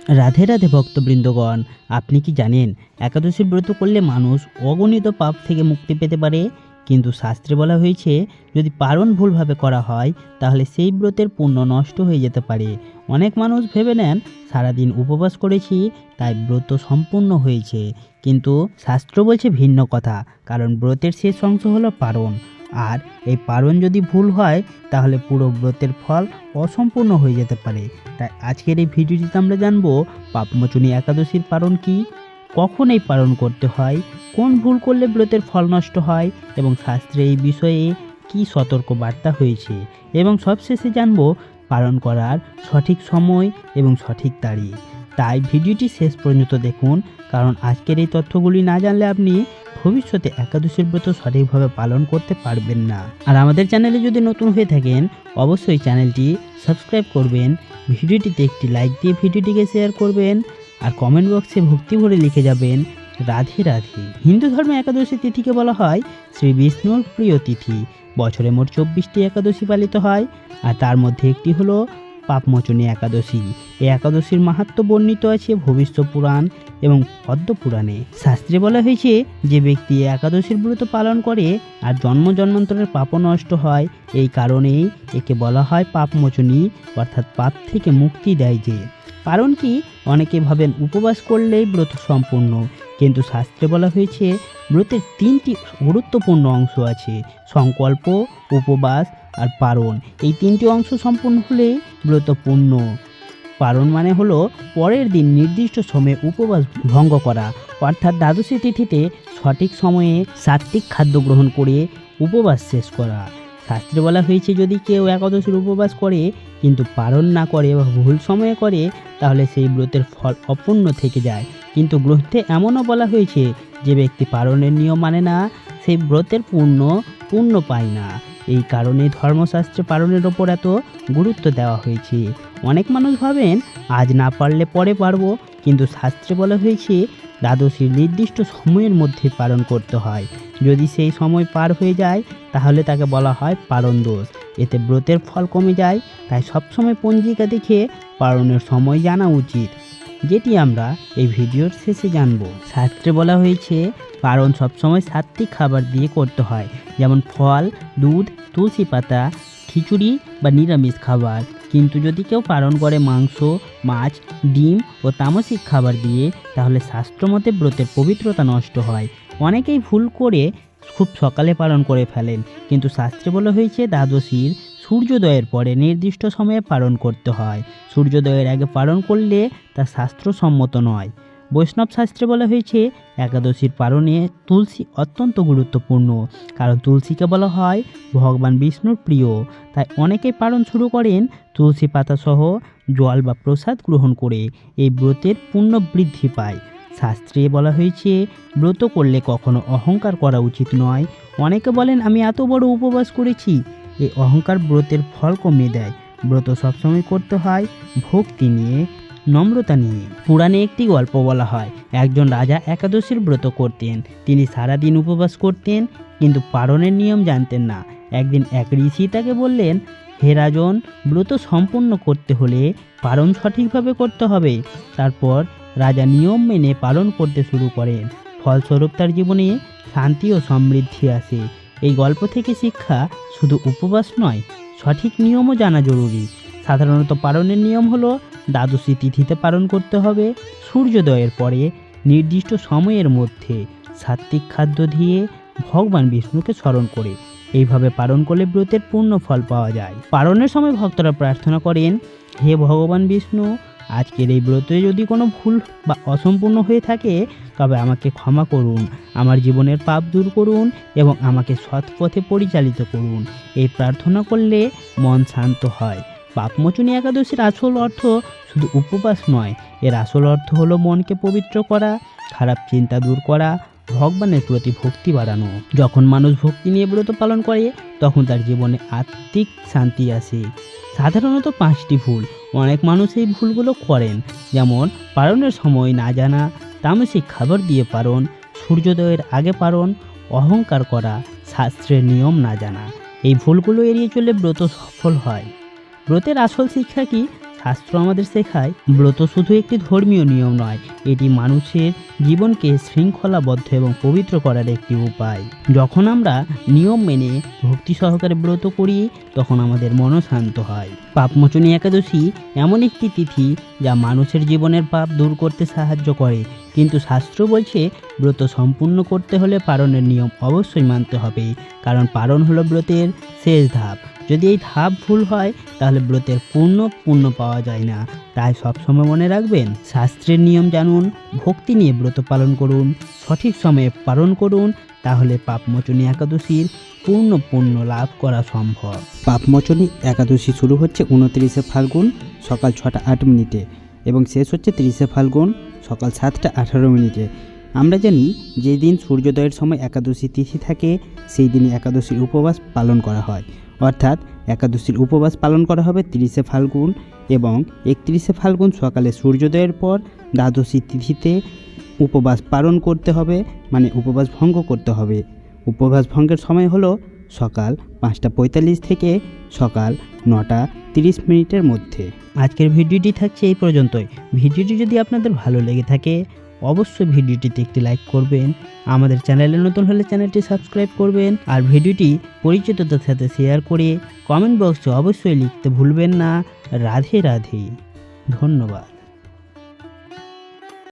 রাধে রাধে ভক্তবৃন্দগণ, আপনি কি জানেন একাদশীর ব্রত করলে মানুষ অগণিত পাপ থেকে মুক্তি পেতে পারে? কিন্তু শাস্ত্রে বলা হয়েছে যদি পালন ভুলভাবে করা হয় তাহলে সেই ব্রতের পুণ্য নষ্ট হয়ে যেতে পারে। অনেক মানুষ ভেবে নেন সারাদিন উপবাস করেছি তাই ব্রত সম্পূর্ণ হয়েছে, কিন্তু শাস্ত্র বলছে ভিন্ন কথা। কারণ ব্রতের শেষ অংশ হলো পারণ, আর এই পারণ যদি ভুল হয় তাহলে পুরো ব্রতের ফল অসম্পূর্ণ হয়ে যেতে পারে। তাই আজকের এই ভিডিওটিতে আমরা জানবো পাপমোচনী একাদশীর পালন কি, কখন এই পালন করতে হয়, কোন ভুল করলে ব্রতের ফল নষ্ট হয় এবং শাস্ত্রে এই বিষয়ে কি সতর্ক বার্তা হয়েছে, এবং সবশেষে জানবো পালন করার সঠিক সময় এবং সঠিক তারিখ। তাই ভিডিওটি শেষ পর্যন্ত দেখুন, কারণ আজকের এই তথ্যগুলি না জানলে আপনি ভবিষ্যতে একাদশীর ব্রত সঠিকভাবে পালন করতে পারবেন না। আর আমাদের চ্যানেলে যদি নতুন হয়ে থাকেন অবশ্যই চ্যানেলটি সাবস্ক্রাইব করবেন, ভিডিওটিতে একটি লাইক দিয়ে ভিডিওটিকে শেয়ার করবেন, আর কমেন্ট বক্সে ভক্তি ভরে লিখে যাবেন রাধে রাধে। হিন্দু ধর্মে একাদশী তিথিকে বলা হয় শ্রী বিষ্ণুর প্রিয় তিথি। বছরে মোট 24টি একাদশী পালিত হয়, আর তার মধ্যে একটি হলো পাপমোচনী একাদশী। এই একাদশীর মাহাত্ম্য বর্ণিত আছে ভবিষ্য পুরাণ এবং পদ্ম পুরাণে। শাস্ত্রে বলা হয়েছে যে ব্যক্তি একাদশীর ব্রত পালন করে আর জন্ম জন্মান্তরের পাপ নষ্ট হয়, এই কারণেই একে বলা হয় পাপমোচনী, অর্থাৎ পাপ থেকে মুক্তি দেয়। যে কারণ কি, অনেকে ভাবেন উপবাস করলেই ব্রত সম্পূর্ণ, কিন্তু শাস্ত্রে বলা হয়েছে ব্রতের 3টি গুরুত্বপূর্ণ অংশ আছে: সংকল্প, উপবাস আর পারণ। এই 3টি অংশ সম্পূর্ণ হলেই ব্রত পূর্ণ। পারণ মানে হলো পরের দিন নির্দিষ্ট সময়ে উপবাস ভঙ্গ করা, অর্থাৎ দ্বাদশী তিথিতে সঠিক সময়ে সাত্ত্বিক খাদ্য গ্রহণ করে উপবাস শেষ করা। শাস্ত্রে বলা হয়েছে যদি কেউ একাদশীর উপবাস করে কিন্তু পালন না করে বা ভুল সময়ে করে তাহলে সেই ব্রতের ফল অপূর্ণ থেকে যায়। কিন্তু গ্রন্থে এমনও বলা হয়েছে যে ব্যক্তি পালনের নিয়ম মানে না সেই ব্রতের পূর্ণ পায় না। এই কারণে ধর্মশাস্ত্রে পালনের ওপর এত গুরুত্ব দেওয়া হয়েছে। অনেক মানুষ ভাবেন আজ না পারলে পরে পারবো, কিন্তু শাস্ত্রে বলা হয়েছে দ্বাদশীর নির্দিষ্ট সময়ের মধ্যে পালন করতে হয়। যদি সেই সময় পার হয়ে যায় তাহলে তাকে বলা হয় পালন দোষ, এতে ব্রতের ফল কমে যায়। তাই সবসময় পঞ্জিকা দেখে পালনের সময় জানা উচিত, যেটি আমরা এই ভিডিওর শেষে জানব। শাস্ত্রে বলা হয়েছে পালন সবসময় সাত্ত্বিক খাবার দিয়ে করতে হয়, যেমন ফল, দুধ, তুলসী পাতা, খিচুড়ি বা নিরামিষ খাবার। কিন্তু যদি কেউ পালন করে মাংস, মাছ, ডিম ও তামসিক খাবার দিয়ে তাহলে শাস্ত্রমতে ব্রতের পবিত্রতা নষ্ট হয়। অনেকেই ভুল করে খুব সকালে পালন করে ফেলেন, কিন্তু শাস্ত্রে বলা হয়েছে দ্বাদশীর সূর্যোদয়ের পরে নির্দিষ্ট সময়ে পালন করতে হয়। সূর্যোদয়ের আগে পালন করলে তা শাস্ত্রসম্মত নয়। বৈষ্ণব শাস্ত্রে বলা হয়েছে একাদশীর পালনে তুলসী অত্যন্ত গুরুত্বপূর্ণ, কারণ তুলসীকে বলা হয় ভগবান বিষ্ণুর প্রিয়। তাই অনেকেই পালন শুরু করেন তুলসী পাতা সহ জল বা প্রসাদ গ্রহণ করে। এই ব্রতের পুণ্য বৃদ্ধি পায়। শাস্ত্রে বলা হয়েছে ব্রত করলে কখনো অহংকার করা উচিত নয়। অনেকে বলেন আমি এত বড় উপবাস করেছি, এই অহংকার ব্রতের ফল কমিয়ে দেয়। ব্রত সবসময় করতে হয় ভক্তি নিয়ে, নম্রতা নিয়ে। পুরাণে একটি গল্প বলা হয় একজন রাজা একাদশীর ব্রত করতেন। তিনি সারাদিন উপবাস করতেন কিন্তু পালনের নিয়ম জানতেন না। একদিন এক ঋষি তাকে বললেন, হে রাজন, ব্রত সম্পূর্ণ করতে হলে পালন সঠিকভাবে করতে হবে। তারপর রাজা নিয়ম মেনে পালন করতে শুরু করেন। ফলস্বরূপ তার জীবনে শান্তি ও সমৃদ্ধি আসে। এই গল্প থেকে শিক্ষা, শুধু উপবাস নয়, সঠিক নিয়মও জানা জরুরি। সাধারণত পালনের নিয়ম হলো দ্বাদশী তিথিতে পালন করতে হবে, সূর্যোদয়ের পরে নির্দিষ্ট সময়ের মধ্যে, সাত্ত্বিক খাদ্য দিয়ে, ভগবান বিষ্ণুকে স্মরণ করে। এইভাবে পালন করলে ব্রতের পূর্ণ ফল পাওয়া যায়। পালনের সময় ভক্তরা প্রার্থনা করেন, হে ভগবান বিষ্ণু, আজকের এই ব্রতে যদি কোনো ভুল বা অসম্পূর্ণ হয়ে থাকে তবে আমাকে ক্ষমা করুন, আমার জীবনের পাপ দূর করুন এবং আমাকে সৎ পথে পরিচালিত করুন। এই প্রার্থনা করলে মন শান্ত হয়। পাপমোচনী একাদশীর আসল অর্থ শুধু উপবাস নয়, এর আসল অর্থ হলো মনকে পবিত্র করা, খারাপ চিন্তা দূর করা, ভগবানের প্রতি ভক্তি বাড়ানো। যখন মানুষ ভক্তি নিয়ে ব্রত পালন করে তখন তার জীবনে আত্মিক শান্তি আসে। সাধারণত 5টি ভুল অনেক মানুষ এই ভুলগুলো করেন, যেমন পালনের সময় না জানা, তামসিক খাবার দিয়ে পালন, সূর্যোদয়ের আগে পালন, অহংকার করা, শাস্ত্রের নিয়ম না জানা। এই ভুলগুলো এড়িয়ে চললে ব্রত সফল হয়। ব্রতের আসল শিক্ষা কি? শাস্ত্র আমাদের শেখায় ব্রত শুধু একটি ধর্মীয় নিয়ম নয়, এটি মানুষের জীবনকে শৃঙ্খলাবদ্ধ এবং পবিত্র করার একটি উপায়। যখন আমরা নিয়ম মেনে ভক্তি সহকারে ব্রত করি তখন আমাদের মনও শান্ত হয়। পাপমোচনী একাদশী এমন একটি তিথি যা মানুষের জীবনের পাপ দূর করতে সাহায্য করে, কিন্তু শাস্ত্র বলছে ব্রত সম্পূর্ণ করতে হলে পারণের নিয়ম অবশ্যই মানতে হবে, কারণ পারণ হলো ব্রতের শেষ ধাপ। যদি এই ধাপ ভুল হয় তাহলে ব্রতের পুণ্য পাওয়া যায় না। তাই সবসময় মনে রাখবেন, শাস্ত্রের নিয়ম জানুন, ভক্তি নিয়ে ব্রত পালন করুন, সঠিক সময়ে পালন করুন, তাহলে পাপমোচনী একাদশীর পুণ্য লাভ করা সম্ভব। পাপমোচনী একাদশী শুরু হচ্ছে 29শে ফাল্গুন সকাল 6টা 8 মিনিটে এবং শেষ হচ্ছে 30শে ফাল্গুন সকাল 7টা 18 মিনিটে। আমরা জানি যেদিন সূর্যোদয়ের সময় একাদশী তিথি থাকে সেই দিনই একাদশীর উপবাস পালন করা হয়, অর্থাৎ একাদশীর উপবাস পালন করা হবে 30শে ফাল্গুন এবং 31শে ফাল্গুন সকালে সূর্যোদয়ের পর দ্বাদশী তিথিতে উপবাস পালন করতে হবে, মানে উপবাস ভঙ্গ করতে হবে। উপবাস ভঙ্গের সময় হলো সকাল 5টা 45 থেকে সকাল 9টা 30 মিনিটের মধ্যে। আজকের ভিডিওটি থাকছে এই পর্যন্তই। ভিডিওটি যদি আপনাদের ভালো লেগে থাকে অবশ্যই ভিডিওটিতে একটি লাইক করবেন, আমাদের চ্যানেলে নতুন হলে চ্যানেলটি সাবস্ক্রাইব করবেন, আর ভিডিওটি পরিচিতদের সাথে শেয়ার করে কমেন্ট বক্সে অবশ্যই লিখতে ভুলবেন না। রাধে রাধে, ধন্যবাদ।